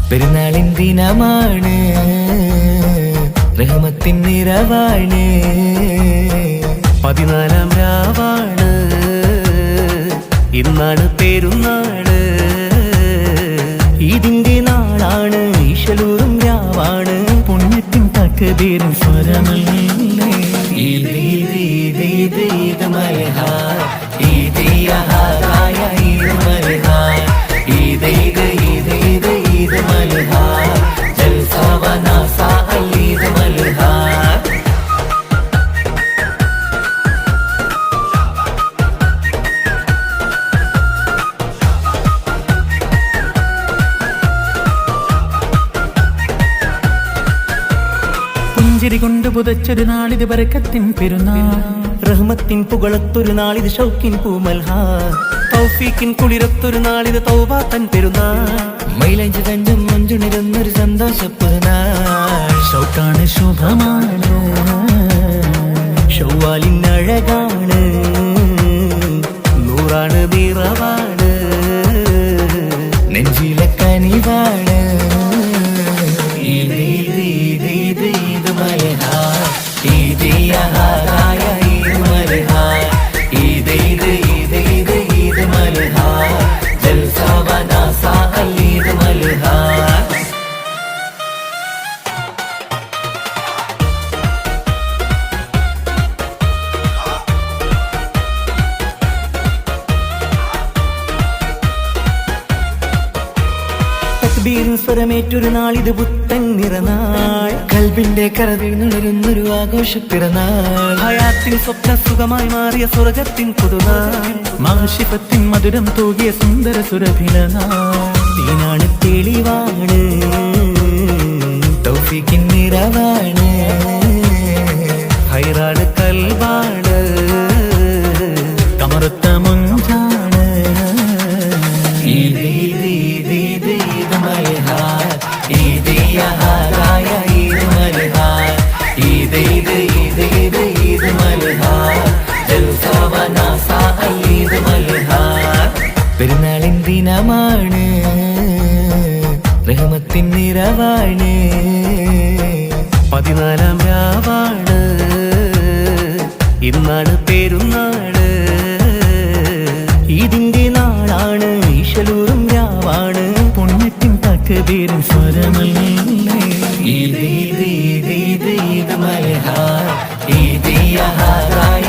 പെരുന്നാളിൻ ദിനമാണ്, റഹ്മത്തിൻ നിറവാണ്, 14-ാം രാവാണ്, ഇന്നാണ് പെരുന്നാള്. ഇതിന്റെ നാളാണ്, ഈശലൂറും രാവാണ്, പുണ്യത്തിൻ തക്ബീറിൻ സ്വരമല്ലേ. ഈദ് ഈദ് ഈദ് ഈദ് ഈദ് മൽഹാ, ഈദ് യഹാദായ ഈദ് മൽഹാ, ഈദ് ഈദ് ഈദ് ഈദ് ഈദ് മൽഹാ, ജൽസ വനാസ ഈദ് മൽഹാ. പുഞ്ചിരി കൊണ്ട് പുതച്ചൊരു നാളിത് ബറക്കത്തിൻ പെരുന്നാൾ, റഹ്മത്തിൻ പുകളത്തൊരു നാളിത് ഷൗക്കിൻ പൂമൽഹാ, തൗഫീക്കിൻ കുളിരത്തൊരു നാളിത് തൗബാത്തൻ പെരുന്നാൾ, മൈലഞ്ച് കഞ്ചും മഞ്ചുണിരുന്നൊരു സന്തോഷ പെരുന്നാൾ. ഷൗക്കാണ് ശുഭമാണ്, ഷൗവാലിൻ അഴകാണ്, നൂറാണ് നിറവാണ്, നെഞ്ചിലെ കനിവാണ്. ഈദ് ഈദ് ഈദ് ഈദ് ഈദ് മൽഹാ, ഈദ് യഹാദായ ഈദ് മൽഹാ, ഈദ് ഈദ് ഈദ് ഈദ് ഈദ് മൽഹാ, ജൽസ വനാസ ഈദ് മൽഹാ. സ്വരമേറ്റൊരു നാളിത് പുത്തൻ നിറനാൾ, കൽബിന്റെ കരതിനുണരുന്നൊരു ആഘോഷ പിറന്നാൾ, ഹയാത്തിൻ സ്വപ്ന സുഖമായി മാറിയ സ്വർഗത്തിൻ പുതുനാൾ, മാഷിഫത്തിൻ മധുരം തൂകിയ സുന്ദര സുരഭിലനാൾ. തീനാണ് തെളിവാണ്, തൗഫീക്കിൻ നിറവാണ്, ഹൈറാണ് കൽബാണ്, കമറുത്ത മുഞ്ചാണ്. ഈദ് ഈദ് ഈദ് ഈദ് ഈദ് മൽഹാ, ഈദ് യഹാദായ ഈദ് മൽഹാ, ഈദ് ഈദ് ഈദ് ഈദ് ഈദ് മൽഹാ, ജൽസ വനാസ ഈദ് മൽഹാ. പെരുന്നാളിൻ ദിനമാണ്, റഹ്മത്തിൻ നിറവാണ്, 14-ാം രാവാണ്, ഇന്നാണ് പെരുന്നാള്. ഇതിന്റെ നാളാണ്, ഈശലൂറും രാവാണ്, പുണ്യത്തിൻ തക്ബീറിൻ സ്വരമല്ലേ. ഈദ് ഈദ് ഈദ് ഈദ് ഈദ് മൽഹാ, ഈദ് യഹാദായ